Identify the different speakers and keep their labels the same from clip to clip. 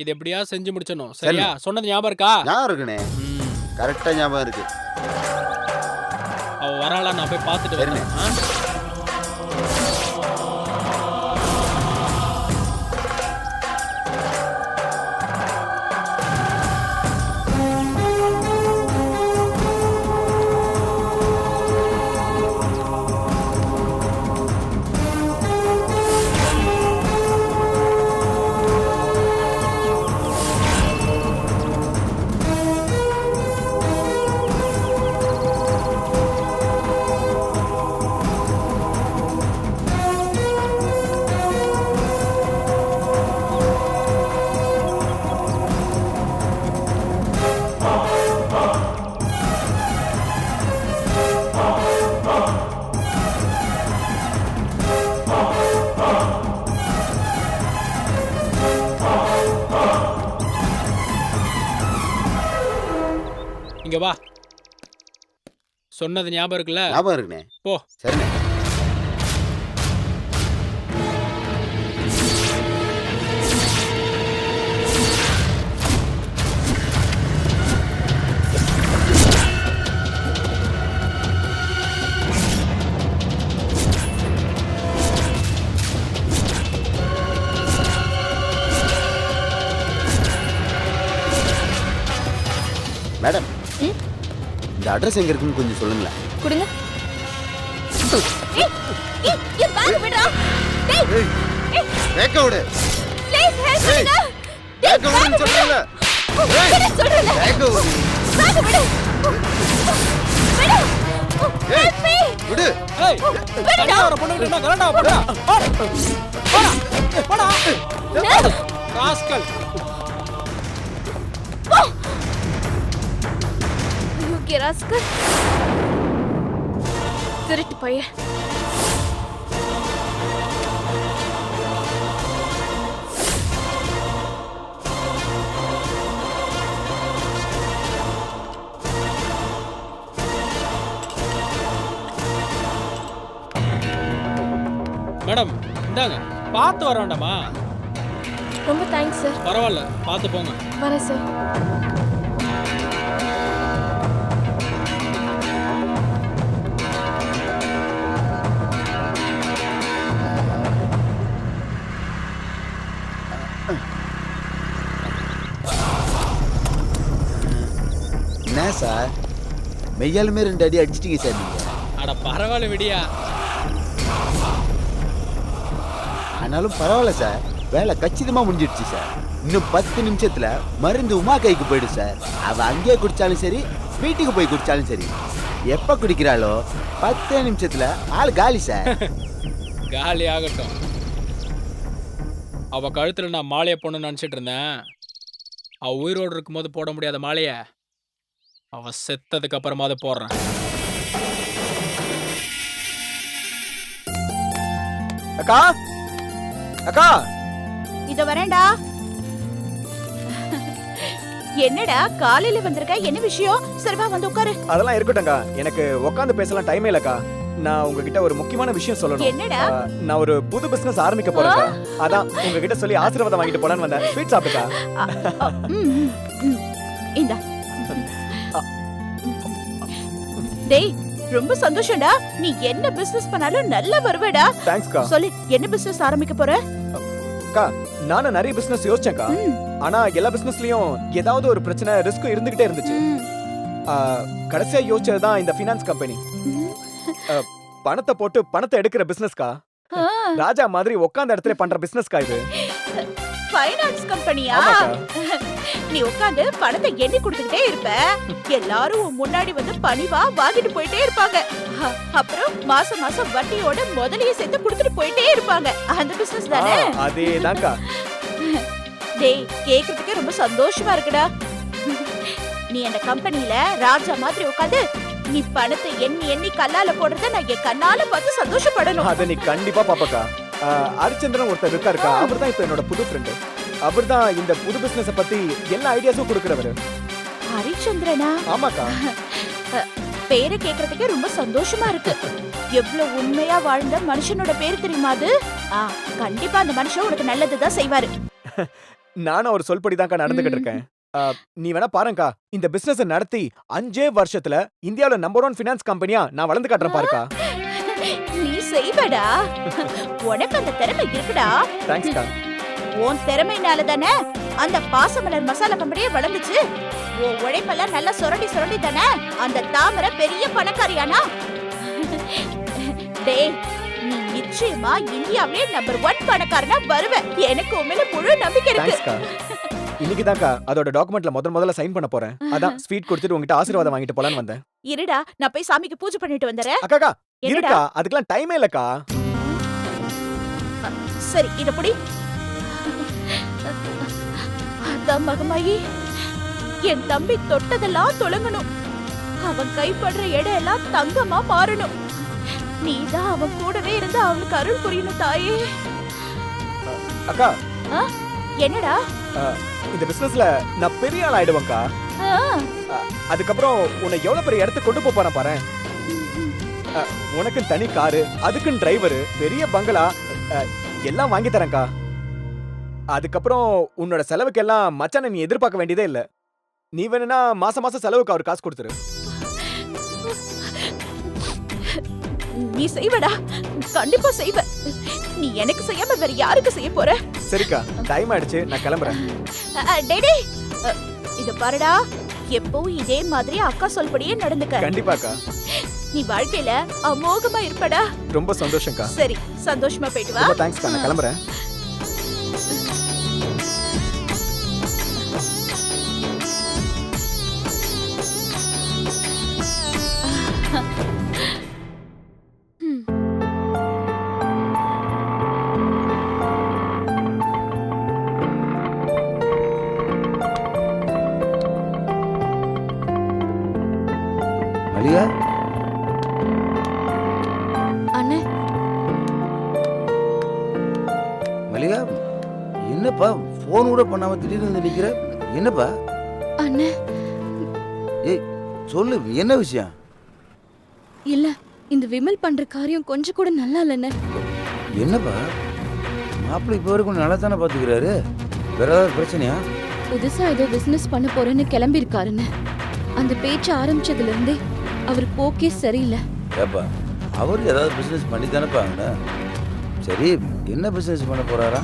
Speaker 1: இது எப்படியா செஞ்சு முடிச்சணும்.
Speaker 2: சரி.
Speaker 1: சரியா? சொன்னது ஞாபகம் இருக்கா?
Speaker 2: ஞாபகம் இருக்குண்ணே.
Speaker 1: ம்.
Speaker 2: கரெக்டா ஞாபகம் இருக்கு.
Speaker 1: அவ வராளா நான் போய் பார்த்துட்டு
Speaker 2: சரிண்ணே.
Speaker 1: வரேன். இங்க வா. சொன்னது ஞாபகம் இருக்குல்ல?
Speaker 2: ஞாபகம் இருக்குண்ணே.
Speaker 1: போ.
Speaker 2: சரிண்ணே. மேடம், இந்த அட்ரஸ் எங்க இருக்குன்னு கொஞ்சம் சொல்லுங்களேன்.
Speaker 3: கொடுங்க. ஏய் ஏய் ஏய் பேக் விடுடா. டேய் ஏய்
Speaker 2: பேக்க விடு.
Speaker 3: ப்ளீஸ் ஹெல்ப்
Speaker 2: ஏய்,
Speaker 3: பண்ணுங்க.
Speaker 2: பேக்க விடுன்னு சொல்றேன்ல. ஏய்,
Speaker 3: என்ன சொல்றல?
Speaker 2: பேக்க விடு.
Speaker 3: பேக் விடு. விடு.
Speaker 2: ஏய்,
Speaker 3: ஹெல்ப் மீ.
Speaker 2: விடு.
Speaker 1: ஏய், தனியா வர பொண்ணுகிட்ட என்ன கலாட்டா பண்ற? போடா. ராஸ்கல்.
Speaker 3: ஐயோ கிராஸ்கர். திருட்டு பைய.
Speaker 1: மேடம், இந்தாங்க. பார்த்து வர வேண்டாமா?
Speaker 3: ரொம்ப தேங்க்ஸ் சார்.
Speaker 1: பரவாயில்ல, பார்த்து போங்க.
Speaker 3: வரேன் சார்.
Speaker 2: என்ன சார், மெய்யாலுமே 2 அடி அடிச்சிட்டீங்க சார் நீங்க.
Speaker 1: அட பரவாயில்ல விடியா.
Speaker 2: ஆனாலும் பரவாயில்ல சார், வேலை கச்சிதமா முடிஞ்சிடுச்சு சார். இன்னும் 10 நிமிஷத்துல மருந்து உமா கைக்கு போயிடும் சார். அவ அங்கேயே குடிச்சாலும் சரி, வீட்டுக்கு போய் குடிச்சாலும் சரி, எப்ப குடிக்கிறாளோ 10 நிமிஷத்துல ஆள் காலி சார்.
Speaker 1: காலி ஆகட்டும். அவ கழுத்துல நான் மாலையை போடணும்னு நினைச்சிட்டு இருந்தேன். அவ உயிரோடு இருக்கும்போது போட முடியாத மாலைய அவ செத்ததுக்கு அப்புறமா அதை போடுறேன்.
Speaker 4: அக்கா அக்கா,
Speaker 3: இதோ வரேன்டா. என்னடா காலையில வந்திருக்க? என்ன விஷயம்? சர்வா வந்து உட்காரு.
Speaker 4: அதெல்லாம் இருக்கட்டும்க்கா. எனக்கு உட்காந்து பேசலாம் டைமே இல்லக்கா. நான் உங்ககிட்ட ஒரு முக்கியமான விஷயம் சொல்லணும்.
Speaker 3: என்னடா?
Speaker 4: நான் ஒரு புது பிசினஸ் ஆரம்பிக்க போறேன்க்கா. அதான் உங்ககிட்ட சொல்லி ஆசீர்வாதம் வாங்கிட்டு போலான்னு வந்தேன். ஸ்வீட் சாப்பிடுக்கா.
Speaker 3: இந்தா. டேய், ரொம்ப சந்தோஷம்டா. நீ என்ன பிசினஸ் பண்ணாலும் நல்லா வருவடா.
Speaker 4: தேங்க்ஸ்க்கா.
Speaker 3: சொல்லு, என்ன பிசினஸ் ஆரம்பிக்க போற?
Speaker 4: அக்கா, நானும் நிறைய பிசினஸ் யோசிச்சேன்க்கா. ஆனா எல்லா பிசினஸ்லயும் ஏதாவது ஒரு பிரச்சனை, ரிஸ்க் இருந்துகிட்டே இருந்துச்சு. கடைசியா யோசிச்சதுதான் இந்த ஃபைனான்ஸ் கம்பெனி. பணத்தை போட்டு பணத்தை எடுக்கிற பிசினஸ்க்கா. ராஜா மாதிரி உட்கார்ந்த இடத்துல பண்ற பிசினஸ்க்கா இது.
Speaker 3: ஃபைனான்ஸ் கம்பெனியா?
Speaker 4: ஆமாக்கா.
Speaker 3: நீ உட்கார்ந்து பணத்தை எண்ணி கொடுத்துக்கிட்டே இருப்ப. எல்லாரும் உன் முன்னாடி வந்து பணிவா வாங்கிட்டு போயிட்டே இருப்பாங்க. அப்புறம் மாசம் மாசம் வட்டியோட முதலையே சேர்த்து கொடுத்துட்டு போயிட்டே இருப்பாங்க. அந்த பிசினஸ் தானே?
Speaker 4: அதேதான்க்கா.
Speaker 3: டேய், கேக்குறதுக்கே ரொம்ப சந்தோஷமா இருக்குடா. நீ அந்த கம்பெனில ராஜா மாதிரி உட்கார்ந்து நீ பணத்தை எண்ணி எண்ணி கல்லால போடுறத நான் என் கண்ணால பார்த்து சந்தோஷப்படணும்.
Speaker 4: அத நீ கண்டிப்பா பாப்பக்கா. ஹரிச்சந்திரன் ஒருத்தர் இருக்காருக்கா. அவர்தான் இப்ப என்னோட புது ஃப்ரெண்டு. அவர்தான் இந்த புது பிசினஸ் பத்தி எல்லா ஐடியாஸும் கொடுக்கறவரு.
Speaker 3: ஹரிச்சந்திரனா?
Speaker 4: ஆமாக்கா.
Speaker 3: பேரை கேக்குறதுக்கே ரொம்ப சந்தோஷமா இருக்கு. எவ்வளவு உண்மையா வாழ்ந்த மனுஷனோட பேர் தெரியுமா அது? கண்டிப்பா அந்த மனுஷன் உனக்கு நல்லதுதான் செய்வாரு.
Speaker 4: நானும் அவர் சொல்படிதான்க்கா நடந்துகிட்டு இருக்கேன். நீ வேணா பாருங்கக்கா, இந்த பிசினஸ் நடத்தி 5 வருஷத்துல இந்தியாவுல நம்பர் 1 ஃபினான்ஸ் கம்பெனியா நான் வளர்ந்து காட்டுறேன் பாருக்கா.
Speaker 3: நீ செய்வடா. உனக்கு அந்த திறமை இருக்குடா.
Speaker 4: தேங்க்ஸ்க்கா.
Speaker 3: உன் திறமைனால தானே அந்த பாசமலர் மசாலா கம்பெனியே வளர்ந்துச்சு. உன் உழைப்பெல்லாம் நல்லா சுரண்டி தானே அந்த தாமரை பெரிய பணக்காரியானா. டேய், நீ நிச்சயமா இந்தியாவிலே நம்பர் 1 பணக்காரனா வருவ. எனக்கு உன் மேல முழு நம்பிக்கை இருக்கு.
Speaker 4: தேங்க்ஸ்க்கா. இன்னைக்குதான்க்கா அதோட டாக்குமெண்ட்ல முதல்ல சைன் பண்ண போறேன். அதான் ஸ்வீட் கொடுத்துட்டு உங்ககிட்ட ஆசீர்வாதம் வாங்கிட்டு போலான்னு வந்தேன்.
Speaker 3: இருடா, நான் போய் சாமிக்கு பூஜை பண்ணிட்டு வந்துறேன்.
Speaker 4: அக்காக்கா
Speaker 3: என்னடா?
Speaker 4: இருக்கா, அதுக்கெல்லாம் டைமே இல்லக்கா.
Speaker 3: சரி, இத புடி. அதான் மகமாயி, என் தம்பி தொட்டதெல்லாம் தொலங்கணும். அவன் கைப்படுற இடம் எல்லாம் தங்கமா மாறணும். நீதான் அவன் கூடவே இருந்து அவனுக்கு அருள் புரியணும் தாயே.
Speaker 4: அக்கா,
Speaker 3: என்னடா?
Speaker 4: இந்த பிசினஸ்ல நான் பெரிய ஆள் ஆயிடுவேன்க்கா. அதுக்கப்புறம் உன்னை எவ்வளவு பெரிய இடத்துக்கு கொண்டு போறேன் பாரு. உனக்கு தனி காரு, அதுக்குன்னு டிரைவரு, பெரிய பங்களா எல்லாம் வாங்கி தரேன்க்கா. அதுக்கப்புறம் உன்னோட செலவுக்கு எல்லாம் மச்சானை நீ எதிர்பார்க்க வேண்டியதே இல்ல. நீ வேணும்னா மாசம் மாசம் செலவுக்கு அவர் காசு கொடுத்துரு.
Speaker 3: நீ செய்வடா, கண்டிப்பா செய்வ. நீ எனக்கு செய்யாம வேற யாருக்கு செய்ய போற?
Speaker 4: சரிக்கா, டைம் ஆயிடுச்சு, நான் கிளம்புறேன்.
Speaker 3: டேடே, இத பாருடா, எப்பவும் இதே மாதிரி அக்கா சொல்படியே நடந்துக்க.
Speaker 4: கண்டிப்பாக்கா.
Speaker 3: நீ வாழ்க்கையில அமோகமா இருப்படா.
Speaker 4: ரொம்ப சந்தோஷம்க்கா.
Speaker 3: சரி, சந்தோஷமா போயிட்டு வா.
Speaker 4: ரொம்ப தேங்க்ஸ்க்கா, நான் கிளம்புறேன்.
Speaker 2: மல்லிகா,
Speaker 5: அண்ணே,
Speaker 2: மல்லிகா, என்னப்பா போன் கூட பண்ணாம திடீர்னு வந்து நிக்கிற? என்னப்பா?
Speaker 5: அண்ணே,
Speaker 2: ஏய் சொல்லு, என்ன விஷயம்?
Speaker 5: இல்ல, இந்த விமல் பண்ற காரியம் கொஞ்சம் கூட நல்லா இல்லண்ணே.
Speaker 2: என்னப்பா, மாப்பிள்ளை இப்போ வரைக்கும் நல்லா தானே பாத்துக்கிறாரு, வேற ஏதாவது பிரச்சனையா?
Speaker 5: புதுசா ஏதோ பிசினஸ் பண்ண போறேன்னு கிளம்பி இருக்காருன்னு. அந்த பேச்சு ஆரம்பிச்சதுல இருந்தே அவர் போக்கே சரியில்லை.
Speaker 2: ஏப்பா, அவர் ஏதாவது பிசினஸ் பண்ணி தானேப்பாங்க. சரி, என்ன பிசினஸ் பண்ண போறாரா?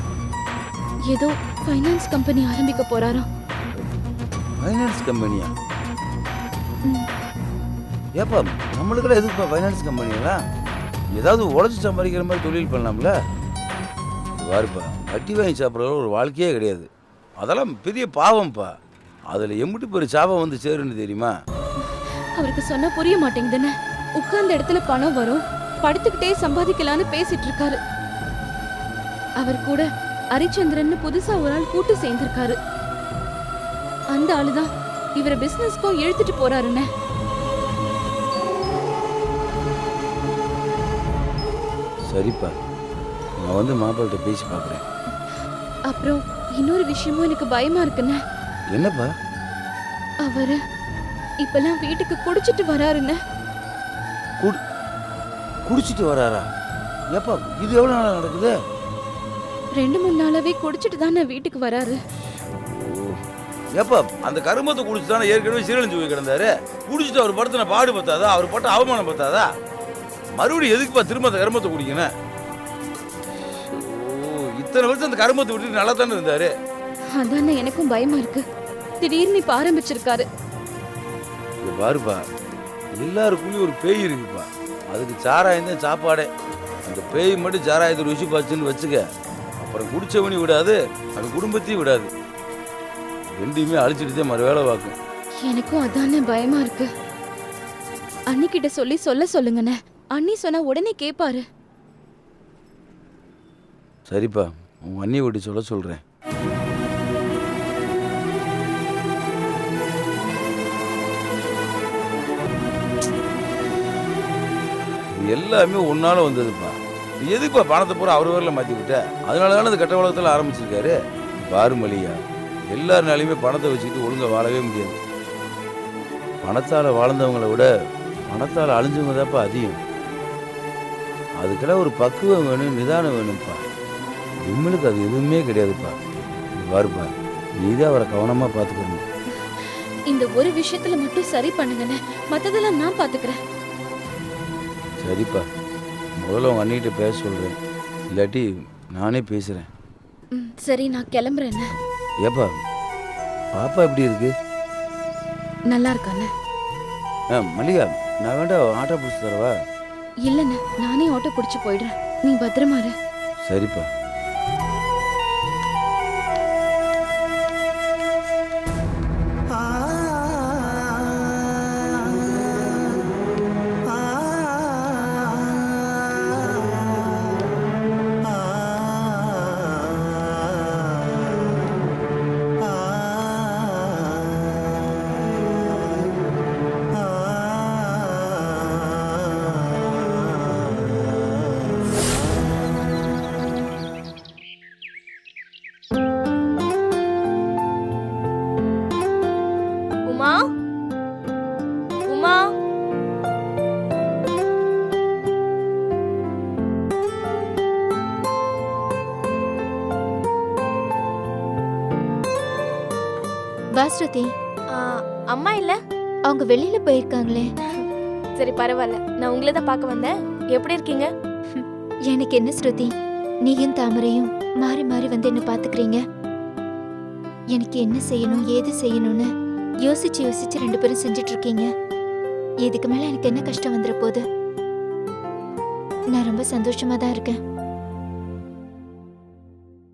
Speaker 5: ஏதோ ஃபைனான்ஸ் கம்பெனி ஆரம்பிக்க போறாராம்.
Speaker 2: ஃபைனான்ஸ் கம்பெனியா?
Speaker 5: ம்.
Speaker 2: ஏப்பா, நம்மளுக்கெல்லாம் எதுக்குப்பா ஃபைனான்ஸ் கம்பெனிங்களா? ஏதாவது உழைச்சி சம்பாதிக்கிற மாதிரி தொழில் பண்ணலாம்ல? வாருப்பா, வட்டி வாங்கி சாப்பிட்ற ஒரு வாழ்க்கையே கிடையாது. அதெல்லாம் பெரிய பாவம்ப்பா. அதில் எம்பிட்டு பேர் சாபம் வந்து சேருன்னு தெரியுமா?
Speaker 5: அவருக்கு சொன்னா புரிய மாட்டேங்குதுன்னு. உட்கார்ந்த இடத்துல பணம் வரும், படுத்துக்கிட்டே சம்பாதிக்கலான்னு பேசிட்டு இருக்காரு. அவர் கூட ஹரிச்சந்திரன் புதுசா ஒரு ஆள் கூட்டு சேர்ந்திருக்காரு. அந்த ஆளுதான் இவரை பிசினஸ்க்கும் இழுத்துட்டு போறாருன்னு.
Speaker 2: சரிப்பா, நான் வந்து மாப்பிள்ளைகிட்ட பேசி பார்க்குறேன்.
Speaker 5: அப்புறம் இன்னொரு விஷயமும் எனக்கு பயமா இருக்குன்னு.
Speaker 2: என்னப்பா?
Speaker 5: அவரு இப்பெல்லாம் வீட்டுக்கு குடிச்சிட்டு வராருன்னு.
Speaker 2: குடிச்சிட்டு வராரா? ஏப்பா, இது எவ்வளோ நாளாக நடக்குது?
Speaker 5: 2-3 நாளாவே குடிச்சிட்டு தானே வீட்டுக்கு வராரு.
Speaker 2: ஏப்பா, அந்த கருமத்தை குடிச்சு தானே ஏற்கனவே சீரழிஞ்சு போய் கிடந்தாரு. குடிச்சிட்டு அவர் படுத்தின பாடு பத்தாதா? அவர் பட்ட அவமானம் பத்தாதா? மறுபடியும் எதுக்குப்பா திரும்ப அந்த கருமத்தை குடிக்கணும்? இத்தனை வருஷம் அந்த கருமத்தை விட்டுட்டு நல்லா தானே இருந்தாரு.
Speaker 5: அதானே எனக்கும் பயமா இருக்கு. திடீர்னு இப்ப ஆரம்பிச்சிருக்காரு.
Speaker 2: பாருப்பா, எல்லாருக்குள்ளயும் ஒரு பேய் இருக்குப்பா. அதுக்கு சாராயம் தான் சாப்பாடே. அந்த பேய் மட்டும் சாராயத்தை ருசி பாச்சுன்னு வச்சுக்க, அப்புறம் குடிச்சவனையும் விடாது, அது குடும்பத்தையும் விடாது. ரெண்டையுமே அழிச்சிட்டு மறு வேலை பார்க்கும்.
Speaker 5: எனக்கும் அதானே பயமா இருக்கு. அண்ணிக்கிட்ட சொல்ல சொல்லுங்கண்ணே. அண்ணி சொன்னா உடனே கேப்பாரு.
Speaker 2: சரிப்பா, உன் அண்ணியை விட்டு சொல்ல சொல்றேன். எல்லாமே ஒன்னால வந்ததுப்பா. எதுக்குப்பா பணத்தை பூரா அவர் வரல மாத்தி விட்ட? அதனால தானே அந்த கட்ட உலகத்தில் ஆரம்பிச்சிருக்காரு. பாரு மலியா, எல்லாருனாலையுமே பணத்தை வச்சுக்கிட்டு ஒழுங்கா வாழவே முடியாது. பணத்தால் வாழ்ந்தவங்களை விட பணத்தால் அழிஞ்சவங்க தான்ப்பா அதிகம். அதுக்கெல்லாம் ஒரு பக்குவம் வேணும், நிதானம் வேணும்ப்பா. விமலுக்கு அது எதுவுமே கிடையாதுப்பா. வருப்பா நீ தான் அவரை கவனமாக பார்த்துக்கணும்.
Speaker 5: இந்த ஒரு விஷயத்துல மட்டும் சரி பண்ணுங்கண்ணே, மத்ததெல்லாம் நான் பாத்துக்கிறேன்.
Speaker 2: சரிப்பா, முதல்ல உங்கள் அண்ணிகிட்ட பேச சொல்கிறேன், இல்லாட்டி நானே பேசுகிறேன்.
Speaker 5: சரி, நான் கிளம்புறேன்.
Speaker 2: ஏப்பா பாப்பா எப்படி இருக்கு?
Speaker 5: நல்லா இருக்காண்ணே.
Speaker 2: மல்லிகா, நான் வேண்டாம் ஆட்டோ பிடிச்சி தரவா?
Speaker 5: இல்லண்ணே, நானே ஆட்டோ பிடிச்சு போயிடுறேன். நீ பத்திரமா இரு.
Speaker 2: சரிப்பா.
Speaker 5: உமா, உமா,
Speaker 6: வாஸ்ருதி,
Speaker 5: அம்மா இல்ல?
Speaker 6: அவங்க வெளியில போயிருக்காங்களே.
Speaker 5: சரி, பரவாயில்ல. நான் உங்களை தான் பார்க்க வந்தேன். எப்படி இருக்கீங்க?
Speaker 6: எனக்கு என்ன ஸ்ருதி, நீயும் தாமரையும் மாறி மாறி வந்து என்ன பாத்துக்கிறீங்க. எனக்கு என்ன செய்யணும் ஏது செய்யணும்னு யோசிச்சு யோசிச்சு 2 பேரும் செஞ்சுட்டு இருக்கீங்க. இதுக்கு மேல எனக்கு என்ன கஷ்டம் வந்துட போகுது? நான் ரொம்ப சந்தோஷமா தான் இருக்கேன்.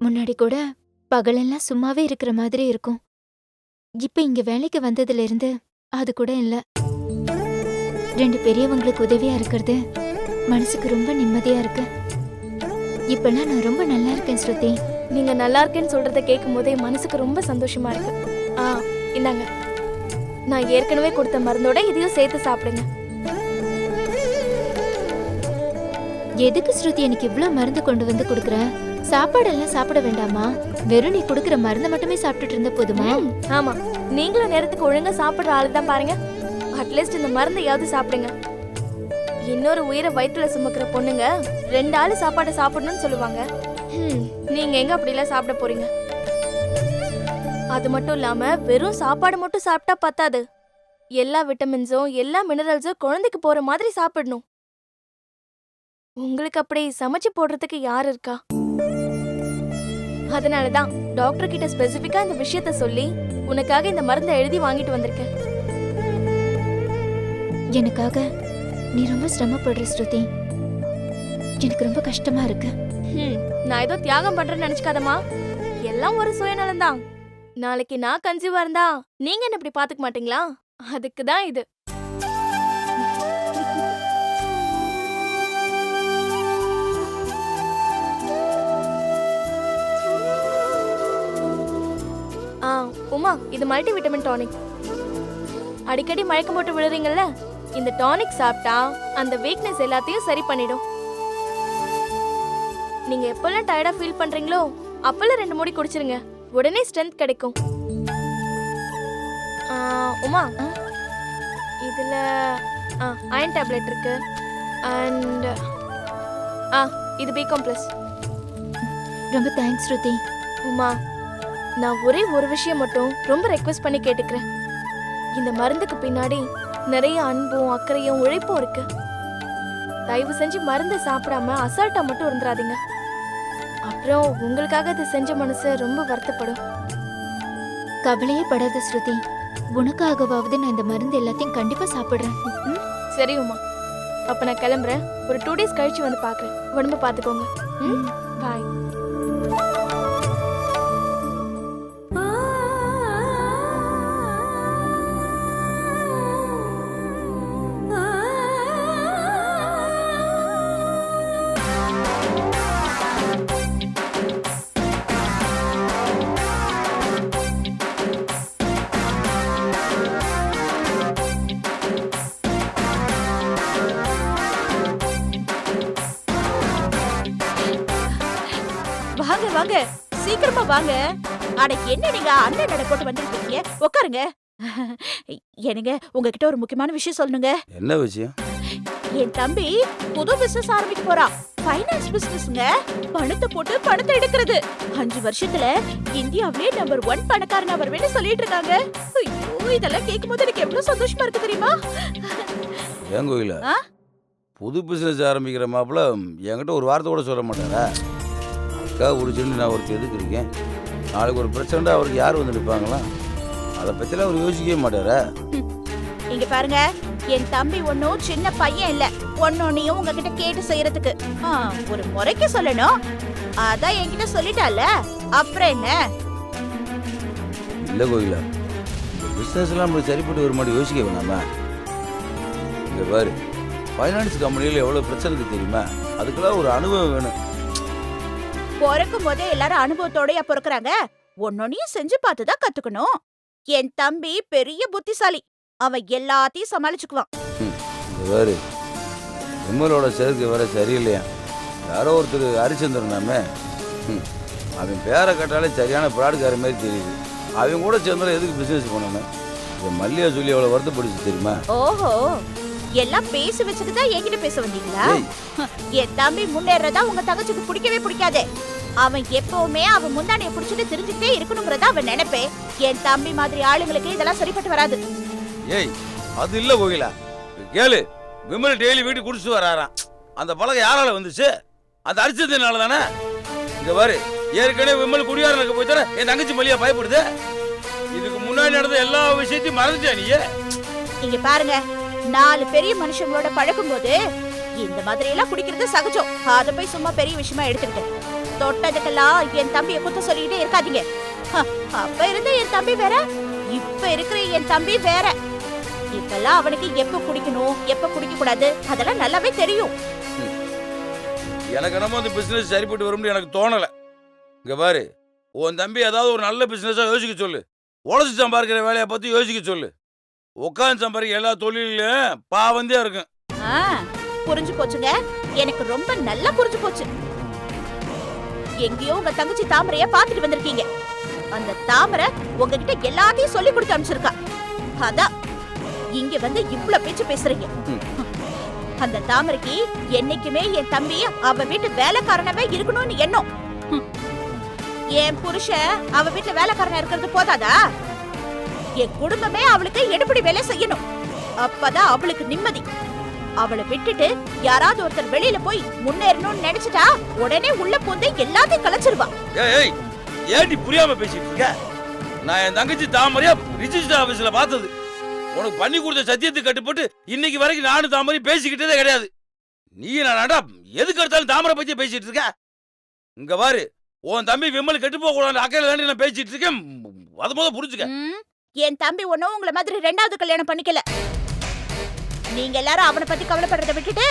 Speaker 6: முன்னாடி கூட பகலெல்லாம் சும்மாவே இருக்கிற மாதிரி இருக்கும். இப்ப இங்க வேலைக்கு வந்ததுல இருந்து அது கூட இல்ல. 2 பெரியவங்களுக்கு உதவியா இருக்கிறது மனசுக்கு ரொம்ப நிம்மதியா இருக்கு. இப்பெல்லாம் நான் ரொம்ப நல்லா இருக்கேன் ஸ்ருதி.
Speaker 5: நீங்க நல்லா இருக்கேன்னு சொல்றத கேட்கும் போதே மனசுக்கு ரொம்ப சந்தோஷமா இருக்கு. இந்தாங்க, நான் ஏற்கனவே கொடுத்த மருந்தோட இதையும் சேர்த்து சாப்பிடுங்க.
Speaker 6: எதுக்கு ஸ்ருதி எனக்கு இவ்ளோ மருந்து கொண்டு வந்து கொடுக்குற? சாப்பாடெல்லாம் சாப்பிட வேண்டாமா? வெறும் நீ கொடுக்குற மருந்து மட்டுமே சாப்பிட்டுட்டு இருந்த போதுமா?
Speaker 5: ஆமா, நீங்களும் நேரத்துக்கு ஒழுங்கா சாப்பிடுற ஆளு தான் பாருங்க. அட்லீஸ்ட் இந்த மருந்தையாவது சாப்பிடுங்க. இன்னொரு உயிரை வயிற்றுல சுமக்கிற பொண்ணுங்க 2 ஆளு சாப்பாடு சாப்பிடணும்னு சொல்லுவாங்க. நீங்க எங்க அப்படிலாம் சாப்பிட போறீங்க? அது மட்டும் இல்லாம வெறும் சாப்பாடு மட்டும் சாப்பிட்டா பத்தாது. எல்லா விட்டமின்ஸும் எல்லா மினரல்ஸும் குழந்தைக்கு போற மாதிரி சாப்பிடணும். உங்களுக்கு அப்படி சமைச்சு போடுறதுக்கு யார் இருக்கா? அதனாலதான் டாக்டர் கிட்ட ஸ்பெசிபிக்கா இந்த விஷயத்த சொல்லி உனக்காக இந்த மருந்தை எழுதி வாங்கிட்டு வந்திருக்கேன்.
Speaker 6: எனக்காக நீ ரொம்ப சிரமப்படுற ஸ்ருதி. எனக்கு ரொம்ப கஷ்டமா இருக்கு.
Speaker 5: நான் ஏதோ தியாகம் பண்றேன்னு நினைச்சுக்காதம்மா. எல்லாம் ஒரு சுயநலம் தான். நாளைக்கு நான் கன்சீவா இருந்தா நீங்க என்ன இப்படி பாத்துக்க மாட்டீங்களா? அதுக்கு தான் இது. உமா, இது மல்டி விட்டமின் டானிக். அடிக்கடி மயக்கம் போட்டு விழுறீங்கல்ல, இந்த டானிக் சாப்பிட்டா அந்த வீக்னஸ் எல்லாத்தையும் சரி பண்ணிடும். நீங்க எப்பெல்லாம் டயர்டா ஃபீல் பண்றீங்களோ அப்பெல்லாம் 2 மூடி குடிச்சிருங்க. உடனே ஸ்ட்ரென்த் கிடைக்கும். உமா, இதுல அயன் டேப்லெட் இருக்கு. அண்ட் இது பி காம்ப்ளெக்ஸ்.
Speaker 6: ரொம்ப தேங்க்ஸ் ஸ்ருதி.
Speaker 5: உமா, நான் ஒரே ஒரு விஷயம் மட்டும் ரொம்ப ரெக்வெஸ்ட் பண்ணி கேட்டுக்கிறேன். இந்த மருந்துக்கு பின்னாடி நிறைய அன்பும் அக்கறையும் உழைப்பும் இருக்கு. தயவு செஞ்சு மருந்து சாப்பிடாம அசால்ட்டா மட்டும் இருந்துடாதீங்க. அப்புறம் உங்களுக்காக இது செஞ்ச மனசு ரொம்ப வருத்தப்படும்.
Speaker 6: கவலையே படாத ஸ்ருதி. உனக்காகவாவது நான் இந்த மருந்து எல்லாத்தையும் கண்டிப்பா சாப்பிடுறேன்.
Speaker 5: சரி உமா, அப்ப நான் கிளம்புறேன். ஒரு 2 டேஸ் கழிச்சு வந்து பாக்குறேன். உடம்பு பாத்துக்கோங்க. பாய்.
Speaker 3: வாங்க வாங்க, சீக்கிரமா வாங்க. அட என்ன நீங்க அண்ணன் நட போட்டு வந்துருக்கீங்க? உட்காருங்க. என்னங்க, உங்ககிட்ட ஒரு முக்கியமான விஷயம் சொல்லணுங்க.
Speaker 2: என்ன விஷயம்?
Speaker 3: என் தம்பி புது பிசினஸ் ஆரம்பிக்க போறான். ஃபைனான்ஸ் பிசினஸ்ங்க. பணத்தை போட்டு பணத்தை எடுக்கிறது. 5 வருஷத்துல இந்தியாவிலே நம்பர் 1 பணக்காரன் வருவேன்னு சொல்லிட்டு இருக்காங்க. ஐயோ, இதெல்லாம் கேட்கும்போது எனக்கு எவ்வளவு சந்தோஷமா இருக்கு தெரியுமா?
Speaker 7: ஏன் கோயில
Speaker 3: ஆ?
Speaker 7: புது பிசினஸ் ஆரம்பிக்கிற மாப்பிள்ள என்கிட்ட ஒரு வார்த்தை கூட சொல்ல மாட்டாரா? அக்கா குடிச்சுன்னு நான் ஒருத்தர் எதுக்கு இருக்கேன், நாளைக்கு ஒரு பிரச்சனை அவருக்கு யார் வந்து நிற்பாங்களா? அதை பற்றிலாம் அவர் யோசிக்கவே மாட்டாரா?
Speaker 3: இங்க பாருங்க, என் தம்பி ஒன்னும் சின்ன பையன் இல்ல. ஒன்னொன்னையும் உங்ககிட்ட கேட்டு செய்யறதுக்கு ஒரு முறைக்கு சொல்லணும். அதான் என்கிட்ட சொல்லிட்டால, அப்புறம் என்ன?
Speaker 7: இல்லை கோயிலா, இந்த பிஸ்னஸ்லாம் நம்மளுக்கு சரிப்பட்டு ஒரு மாதிரி யோசிக்க வேணாமா? இங்கே பாரு, ஃபைனான்ஸ் கம்பெனியில் எவ்வளோ பிரச்சனை இருக்கு தெரியுமா? அதுக்கெல்லாம் ஒரு அனுபவம் வேணும்.
Speaker 3: பிறக்கும் போதே எல்லாரும் அனுபவத்தோடயா பிறக்குறாங்க. ஒன்னொன்னையும் செஞ்சு பார்த்துதான் கத்துக்கணும். என் தம்பி பெரிய புத்திசாலி. அவன் எல்லாத்தையும் சமாளிச்சுக்குவான்.
Speaker 7: இங்கே பாரு, விமலோட சேர்க்கை வேற சரியில்லையா? யாரோ ஒருத்தர் ஹரிச்சந்திரனாமே, அவன் பேரை கட்டாலே சரியான ப்ராடுக்கார மாதிரி தெரியுது. அவங்க கூட சேர்ந்தாலும் எதுக்கு பிஸ்னஸ் பண்ணணும்? இதை மல்லியா சொல்லி எவ்வளோ வருத்தப்படுச்சு தெரியுமா?
Speaker 3: ஓஹோ, எல்லாம் பேசி வச்சுட்டு தான் என்கிட்ட பேச வந்தீங்களா?
Speaker 7: ஏய்.
Speaker 3: என் தம்பி முன்னேறதா உங்க தங்கச்சிக்கு பிடிக்கவே பிடிக்காதே. அவன் எப்பவுமே அவன் முந்தானைய புடிச்சிட்டு தெரிஞ்சுக்கிட்டே இருக்கணுங்கிறதா அவன் நினைப்பே. என் தம்பி மாதிரி ஆளுங்களுக்கு இதெல்லாம் சரிப்பட்டு வராது.
Speaker 7: ஏய், அது இல்லை கோகிலா, கேளு. விமல் டெய்லி வீட்டுக்கு குடிச்சிட்டு வராராம். அந்த பழக்கம் யாரால வந்துச்சு? அந்த ஹரிச்சந்திரனால தானே. இங்கே பாரு, ஏற்கனவே விமல் குடியாரனுக்கு போய் தானே என் தங்கச்சி மல்லியா பயப்படுது. இதுக்கு முன்னாடி நடந்த எல்லா விஷயத்தையும் மறந்துச்சா நீ?
Speaker 3: இங்க பாருங்க, 4 பெரிய மனுஷங்களோட பழக்கும் போது இந்த மாதிரி எல்லாம் குடிக்கிறது சகஜம். அத போய் சும்மா பெரிய விஷயமா எடுத்துக்கிட்டு தொட்டதுக்கெல்லாம் என் தம்பியை குத்த சொல்லிக்கிட்டே இருக்காதீங்க. அப்ப இருந்த என் தம்பி வேற, இப்ப இருக்கிற என் தம்பி வேற. இப்பெல்லாம் அவனுக்கு எப்ப குடிக்கணும் எப்ப குடிக்க கூடாது அதெல்லாம் நல்லாவே தெரியும்.
Speaker 7: எனக்கு என்னமோ அந்த பிசினஸ் சரிப்பட்டு வரும்னு எனக்கு தோணல. இங்க பாரு, உன் தம்பி ஏதாவது ஒரு நல்ல பிசினஸா யோசிக்க சொல்லு. உழைச்சி சம்பாதிக்கிற வேலையை பத்தி யோசிக்க சொல்லு. உட்காந்து சம்பாதிக்க எல்லா தொழிலும் பாவந்தே இருக்கும்.
Speaker 3: புரிஞ்சு போச்சுங்க, எனக்கு ரொம்ப நல்லா புரிஞ்சு போச்சு. எங்கேயோ உங்க தங்கச்சி தாமரைய பாத்துட்டு வந்திருக்கீங்க. அந்த தாமரை உங்ககிட்ட எல்லாத்தையும் சொல்லி கொடுத்து அனுப்பிச்சிருக்கா. அதான் இங்க வந்து இவ்வளவு பேச்சு பேசுறீங்க. அந்த தாமரைக்கு என்னைக்குமே என் தம்பி அவ வீட்டு வேலைக்காரனவே இருக்கணும்னு எண்ணம். என் புருஷன் அவ வீட்டுல வேலைக்காரனா இருக்கிறது போதாதா? என் குடும்பமே அவளுக்கு எடுபடி வேலை செய்யணும். அப்பதான் அவளுக்கு நிம்மதி. அவளை விட்டுட்டு யாராவது ஒருத்தர் வெளியில போய் முன்னேறணும்னு நினைச்சிட்டா உடனே உள்ள போந்து எல்லாத்தையும் கலைச்சிருவா.
Speaker 7: ஏய், ஏடி புரியாம பேசிட்டு இருக்க? நான் என் தங்கச்சி தாமரையா ரிஜிஸ்டர் ஆபீஸ்ல பார்த்தது. உனக்கு பண்ணி கொடுத்த சத்தியத்துக்கு கட்டுப்பட்டு இன்னைக்கு வரைக்கும் நானும் தாமரை பேசிக்கிட்டதே கிடையாது. நீ நான்டா எதுக்கு எடுத்தாலும் தாமரை பத்தி பேசிட்டு இருக்க? இங்க பாரு, உன் தம்பி விமல் கெட்டு போக கூடாது அக்கையில தாண்டி நான் பேசிட்டு இருக்கேன். அது போத புரிஞ்சுக்க.
Speaker 3: என் தம்பி ஒன்னும் உங்களை மாதிரி 2வது கல்யாணம் பண்ணிக்கல. நீங்க எல்லாரும் அவனை பத்தி கவலைப்படுறத விட்டுட்டு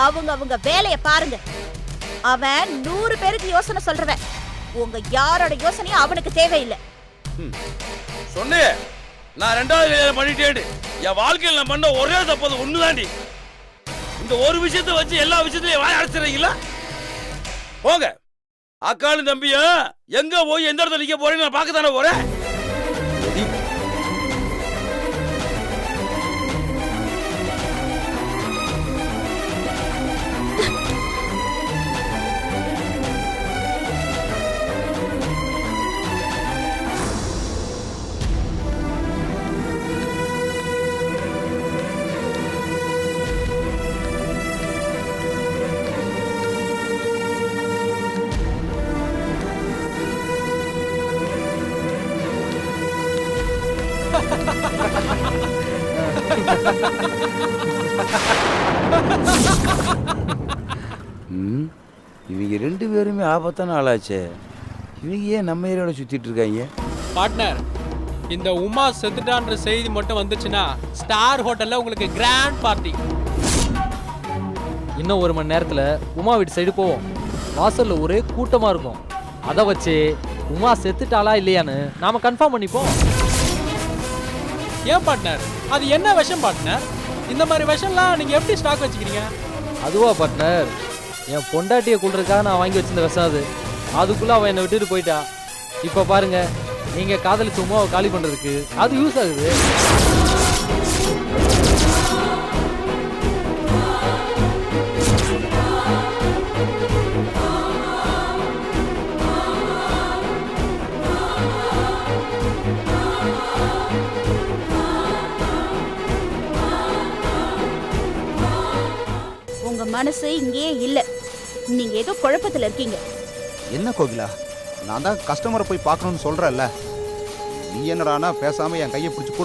Speaker 3: அவங்க வேலைய பாருங்க. அவன் 100 பேருக்கு யோசனை சொல்றவன். உங்க யாரோட யோசனையும் அவனுக்கு தேவையில்லை.
Speaker 7: சொன்னே, நான் 2வது கல்யாணம் பண்ணிட்டேன். என் வாழ்க்கையில் நான் பண்ண ஒரே தப்பு ஒண்ணுதாண்டி. இந்த ஒரு விஷயத்தை வச்சு எல்லா விஷயத்திலையும் வாய் அடைச்சிடுறீங்களா? போங்க, அக்காலும் தம்பியும் எங்க போய் எந்த இடத்துல நிக்க போறேன்னு நான் பார்க்க தானே போறேன். இவங்க 2 பேருமே ஆபத்தான ஆளாச்சே. இவங்க ஏன் நம்ம ஏரியாவோட சுத்திட்டு இருக்காங்க?
Speaker 1: பார்ட்னர், இந்த உமா செத்துட்டான்ற செய்தி மட்டும் வந்துச்சுன்னா ஸ்டார் ஹோட்டல்ல உங்களுக்கு கிராண்ட் பார்ட்டி.
Speaker 8: இன்னும் 1 மணி நேரத்துல உமா வீட்டு சைடு போவோம். வாசல்ல ஒரே கூட்டமா இருக்கும். அதை வச்சு உமா செத்துட்டாளா இல்லையான்னு நாம கன்ஃபார்ம் பண்ணிப்போம்.
Speaker 1: ஏன் பார்ட்னர், அது என்ன விஷம் பார்ட்னர்? இந்த மாதிரி விஷம்லாம் நீங்க எப்படி ஸ்டாக் வச்சுக்கிறீங்க?
Speaker 8: அதுவா பார்ட்னர், என் பொண்டாட்டியை கொள்றதுக்காக நான் வாங்கி வச்சிருந்த விஷம் அது. அதுக்குள்ள அவன் என்னை விட்டுட்டு போயிட்டா. இப்ப பாருங்க, நீங்க காதலிச்ச உமாவை காலி பண்றதுக்கு அது யூஸ் ஆகுது.
Speaker 3: மனசு இங்கேயே இல்ல. நீங்க ஏதோ குழப்பத்துல இருக்கீங்க.
Speaker 9: என்ன கோகிலா, நான் தான் கஸ்டமரை போய் பார்க்கணும்னு சொல்றேன்ல, நீ என்னடானா பேசாம என் கையை பிடிச்சி கூட